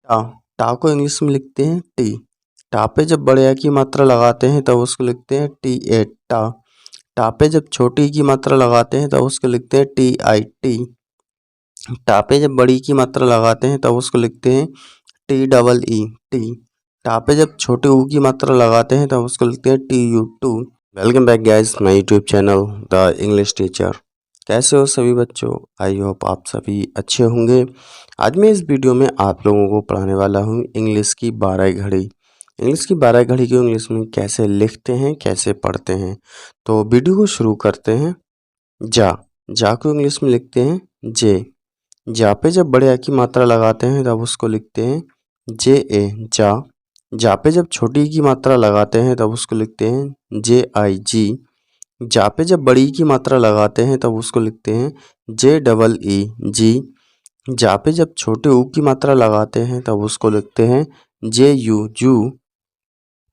टा टा को इंग्लिश में लिखते हैं टी। टा पे जब बड़े आ की मात्रा लगाते हैं तब उसको लिखते हैं टी ए टा। टा पे जब छोटी ई की मात्रा लगाते हैं तब उसको लिखते हैं टी आई टी। टा पे जब बड़ी की मात्रा लगाते हैं तब उसको लिखते हैं टी डबल ई टी। टा पे जब छोटे ऊ की मात्रा लगाते हैं तब उसको लिखते हैं T U two. Welcome back guys my YouTube channel the English teacher. कैसे हो सभी बच्चों? आई होप आप सभी अच्छे होंगे। आज मैं इस वीडियो में आप लोगों को पढ़ाने वाला हूँ इंग्लिश की 12 घड़ी। इंग्लिश की 12 घड़ी को इंग्लिश में कैसे लिखते हैं, कैसे पढ़ते हैं। तो वीडियो को शुरू करते हैं। जा को इंग्लिश में लिखते हैं जे। जा पे जब बड़े आ की मात्रा लगाते हैं तब उसको लिखते हैं जे ए जा। जा पे जब छोटी ई की मात्रा लगाते हैं तब उसको लिखते हैं जे आई जी। जा पे जब बड़ी ई की मात्रा लगाते हैं तब उसको लिखते हैं जे डबल ई जी। जा पे जब छोटे ऊ की मात्रा लगाते हैं तब उसको लिखते हैं जे यू जू।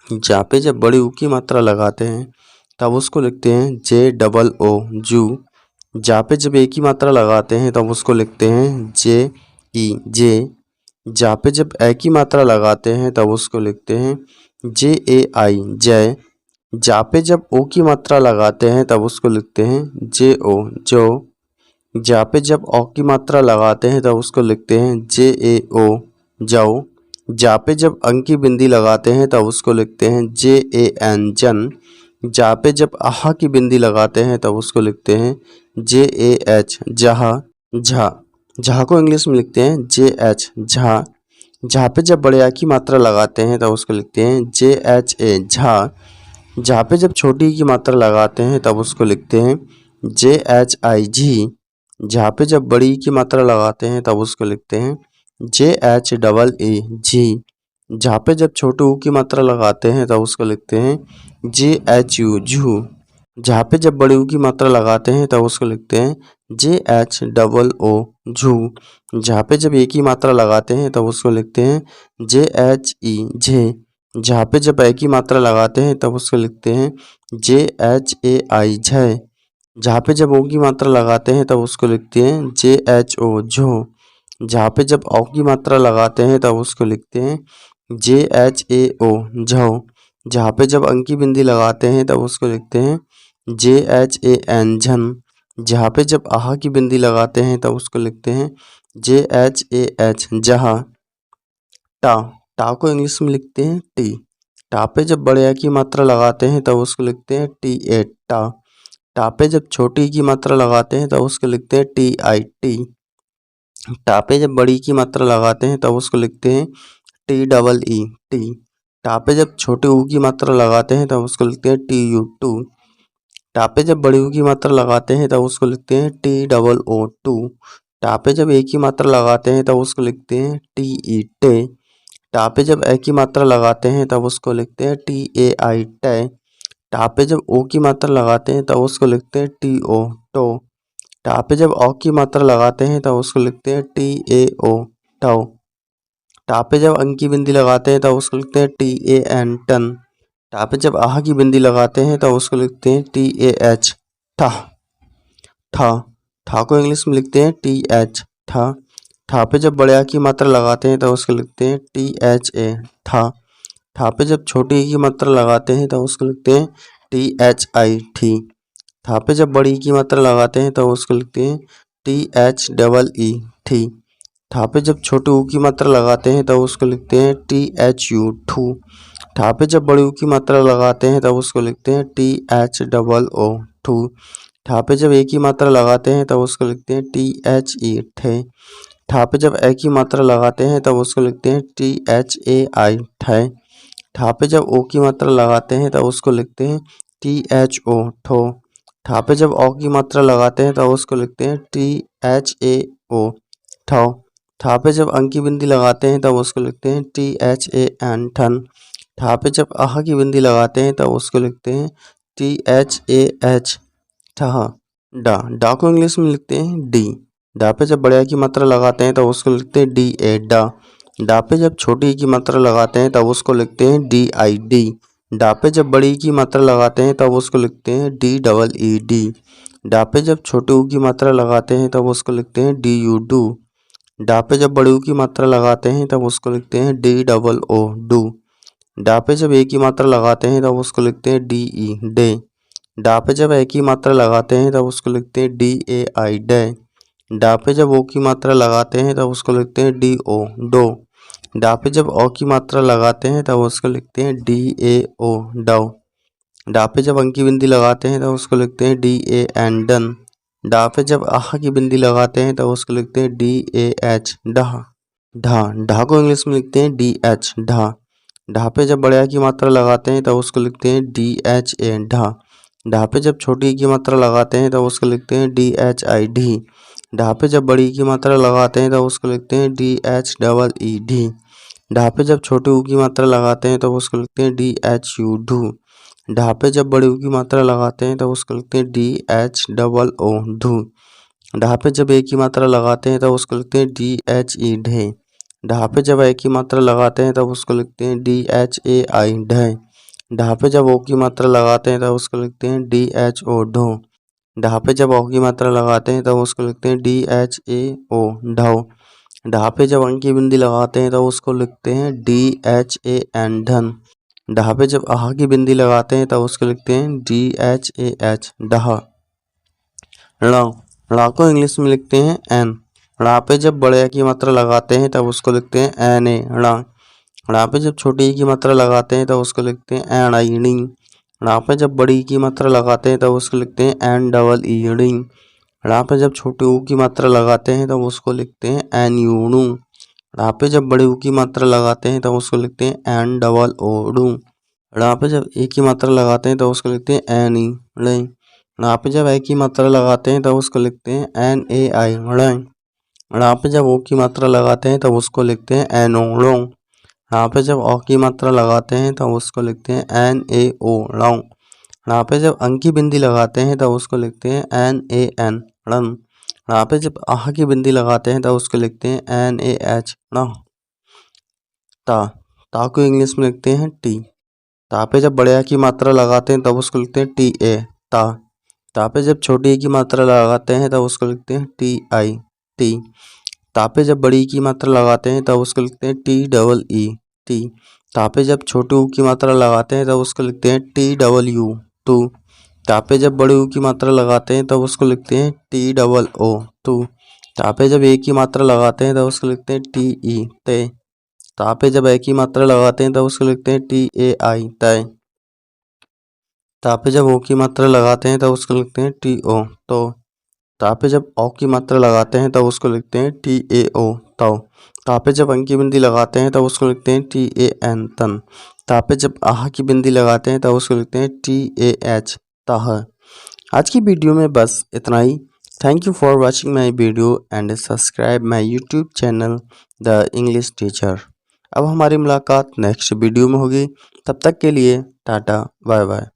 जा पे जब बड़ी ऊ की मात्रा लगाते हैं तब उसको लिखते हैं जे डबल ओ जू। जा पे जब ए की मात्रा लगाते हैं तब उसको लिखते हैं जे ई जे। जा पे जब ए की मात्रा लगाते हैं तब उसको लिखते हैं जे ए आई जय। जा पे जब ओ की मात्रा लगाते हैं तब उसको लिखते हैं जे ओ जो। जा पे जब औ की मात्रा लगाते हैं तब उसको लिखते हैं जे ए ओ जाओ। जा पे जब अंग की बिंदी लगाते हैं तब उसको लिखते हैं जे ए एन जन। जा पे जब आहा की बिंदी लगाते हैं तब उसको लिखते हैं जे ए एच जहा। झा को इंग्लिश में लिखते हैं जे एच झा। झा पे जब बड़े आ की मात्रा लगाते हैं तब उसको लिखते हैं जे एच ए झा। झा पे जब छोटी ई की मात्रा लगाते हैं तब उसको लिखते हैं जे एच आई जी। झा पे जब बड़ी ई की मात्रा लगाते हैं तब उसको लिखते हैं जे एच डबल ई जी। झा पे जब छोटे ऊ की मात्रा लगाते हैं तब उसको लिखते हैं जे एच यू जू। झा पे जब बड़ी ऊ की मात्रा लगाते हैं तब उसको लिखते हैं जे एच डबल ओ झू। झा पे जब ए की मात्रा लगाते हैं तब उसको लिखते हैं जे एच ई जे। झा पे जब ए की मात्रा लगाते हैं तब उसको लिखते हैं जे एच ए आई झय। झा पे जब ओ की मात्रा लगाते हैं तब उसको लिखते हैं जे एच ओ झो। झा पे जब औ की मात्रा लगाते हैं तब उसको लिखते हैं जे एच ए ओ झो। झा पे जब अंग की बिंदी लगाते हैं तब उसको लिखते हैं जे एच ए एन झन। झा पे जब आहा की बिंदी लगाते हैं तब उसको लिखते हैं जे एच ए एच जहा। टा को इंग्लिश में लिखते हैं टी। टा पे जब बड़े आ की मात्रा लगाते हैं तब उसको लिखते हैं टी ए टा। टा पे जब छोटी की मात्रा लगाते हैं तब उसको लिखते हैं टी आई टी। टा पे जब बड़ी की मात्रा लगाते हैं तब उसको लिखते हैं टी डबल ई टी। टा पे जब छोटे ऊ की मात्रा लगाते हैं तब उसको लिखते हैं टी यू टू। टा पे जब बड़ी ऊ की मात्रा लगाते हैं तब उसको लिखते हैं टी डबल ओ टू। टा पे जब ए की मात्रा लगाते हैं तब उसको लिखते हैं टी ई टे। टा पे जब ए की मात्रा लगाते हैं तब उसको लिखते हैं टी ए आई टे। टा पे जब ओ की मात्रा लगाते हैं तब उसको लिखते हैं टी ओ टो। टा पे जब औ की मात्रा लगाते हैं तब उसको लिखते हैं टी ए ओ टो। टा पे जब अंग की बिंदी लगाते हैं तब उसको लिखते हैं टी ए एन टन। टा पे जब आहा की बिंदी लगाते हैं तब उसको लिखते हैं टी ए एच ठा। ठा को इंग्लिश में लिखते हैं टी एच ठा। ठा पे जब बड़े आ की मात्रा लगाते हैं तब उसको लिखते हैं टी एच ए ठा। ठा पे जब छोटी ई की मात्रा लगाते हैं तब उसको लिखते हैं टी एच आई ठी। ठा पे जब बड़ी ई की मात्रा लगाते हैं तब उसको लिखते हैं टी एच डबल ई ठी। ठा पे जब छोटे ऊ की मात्रा लगाते हैं तब उसको लिखते हैं टी एच यू ठू। ठा पे जब बड़ी ऊ की मात्रा लगाते हैं तब उसको लिखते हैं टी एच डबल ओ ठू। ठा पे जब ए की मात्रा लगाते हैं तब उसको लिखते हैं टी एच ई ठे। ठा पे जब ए की मात्रा लगाते हैं तब उसको लिखते हैं टी एच ए आई ठे। ठा पे जब ओ की मात्रा लगाते हैं तब उसको लिखते हैं टी एच ओ ठो। ठा पे जब औ की मात्रा लगाते हैं तब उसको लिखते हैं टी एच ए ओ ठो। ठा पे जब अंग की बिंदी लगाते हैं तब उसको लिखते हैं टी एच ए एन ठन। ठा पे जब आहा की बिंदी लगाते हैं तब उसको लिखते हैं टी एच ए एच ठहा। डा को इंग्लिश में लिखते हैं डी। डा पे जब बड़े आ की मात्रा लगाते हैं तब उसको लिखते हैं डी ए डा। डा पे जब छोटी ई की मात्रा लगाते हैं तब उसको लिखते हैं डी आई डी। डा पे जब बड़ी ई की मात्रा लगाते हैं तब उसको लिखते हैं डी डबल ई डी। डा पे जब छोटे ऊ की मात्रा लगाते हैं तब उसको लिखते हैं डी यू डू। डा पे जब बड़ी ऊ की मात्रा लगाते हैं तब उसको लिखते हैं DOO डू। डा पे जब ए की मात्रा लगाते हैं तब उसको लिखते हैं DE डे। डा पे जब ए की मात्रा लगाते हैं तब उसको लिखते हैं DAI डे। डा पे जब ओ की मात्रा लगाते हैं तब उसको लिखते हैं DO डो। डा पे जब ओ की मात्रा लगाते हैं तब उसको लिखते हैं DAO डाउ। डा पे जब अंकी बिंदी लगाते हैं तब उसको लिखते हैं DAN डन। डा पे जब आह की बिंदी लगाते हैं तब उसको लिखते हैं DAH डहा। ढा ढा को इंग्लिश में लिखते हैं DH ढा। ढा पे जब बड़े आ की मात्रा लगाते हैं तब उसको लिखते हैं DHA ढा। ढा पे जब छोटी ई की मात्रा लगाते हैं तब उसको लिखते हैं DHI ढी। ढा पे जब बड़ी ई की मात्रा लगाते हैं तब उसको लिखते हैं DHEE ढी। ढा पे जब छोटे ऊ की मात्रा लगाते हैं तब उसको लिखते हैं DHU ढू। ढा पे जब बड़ी ऊ की मात्रा लगाते हैं तब उसको लिखते हैं DHOO ढू। ढा पे जब ए की मात्रा लगाते हैं तब उसको लिखते हैं DHE ढे। ढा पे जब ए की मात्रा लगाते हैं तब उसको लिखते हैं DHAI ढे। ढा पे जब ओ की मात्रा लगाते हैं तब उसको लिखते हैं DHO ढो। ढा पे जब ओ की मात्रा लगाते हैं तब उसको लिखते हैं DHAO ढो। ढा पे जब अंक की बिंदी लगाते हैं तब उसको लिखते हैं DHAN धन। ढा पे जब आह की बिंदी लगाते हैं तब उसको लिखते हैं DHAH डहा। ड़ा को इंग्लिश में लिखते हैं एन। ड़ा पे जब बड़े आ की मात्रा लगाते हैं तब उसको लिखते हैं NA ड़ा। ड़ा पे जब छोटी ई की मात्रा लगाते हैं तब उसको लिखते हैं NI णी। ड़ा पे जब बड़ी ई की मात्रा लगाते हैं तब उसको लिखते हैं NEE णी। ड़ा पे जब छोटे ऊ की मात्रा लगाते हैं तब उसको लिखते हैं NU णू। ड़ा पे जब बड़े ऊ की मात्रा लगाते हैं तब उसको लिखते हैं NOO ड़ू। ड़ा पे जब ए की मात्रा लगाते हैं तब उसको लिखते हैं NE णे। ड़ा पे जब ए की मात्रा लगाते हैं तब उसको लिखते हैं NAI णे। ड़ा पे जब ओ की मात्रा लगाते हैं तब उसको लिखते हैं NO णो। ड़ा पे जब ओ की मात्रा लगाते हैं तब उसको लिखते हैं NAO णो। ड़ा पे जब अंक की बिंदी लगाते हैं तब उसको लिखते हैं NAN णन। ड़ा पे जब आह की बिंदी लगाते हैं तब उसको लिखते हैं NAH णा। ता को इंग्लिश में लिखते हैं टी। ता पे जब बड़े आ की मात्रा लगाते हैं तब उसको लिखते हैं TA ता। ता पे जब छोटी ई की मात्रा लगाते हैं तब उसको लिखते हैं TI टी। ता पे जब बड़ी ई की मात्रा लगाते हैं तब उसको लिखते हैं TEE टी। ता पे जब छोटी ऊ की मात्रा लगाते हैं तब उसको लिखते हैं TW टू। ता पे जब बड़ी ऊ की मात्रा लगाते हैं तब उसको लिखते हैं TOO टू। ता पे जब ए की मात्रा लगाते हैं तब उसको लिखते हैं TE ते। ता पे जब ए की मात्रा लगाते हैं तब उसको लिखते हैं TAI तय। ता पे जब ओ की मात्रा लगाते हैं तब उसको लिखते हैं TO तो। ता पे जब ओ की मात्रा लगाते हैं तब उसको लिखते हैं TAO तो। ता पे जब अंक की बिंदी लगाते हैं तब उसको लिखते हैं TAN तन। ता पे जब आह की बिंदी लगाते हैं तब उसको लिखते हैं TAH ताह। आज की वीडियो में बस इतना ही। Thank you for watching my video and subscribe my YouTube channel the English teacher. अब हमारी मुलाकात नेक्स्ट वीडियो में होगी। तब तक के लिए टाटा बाय बाय।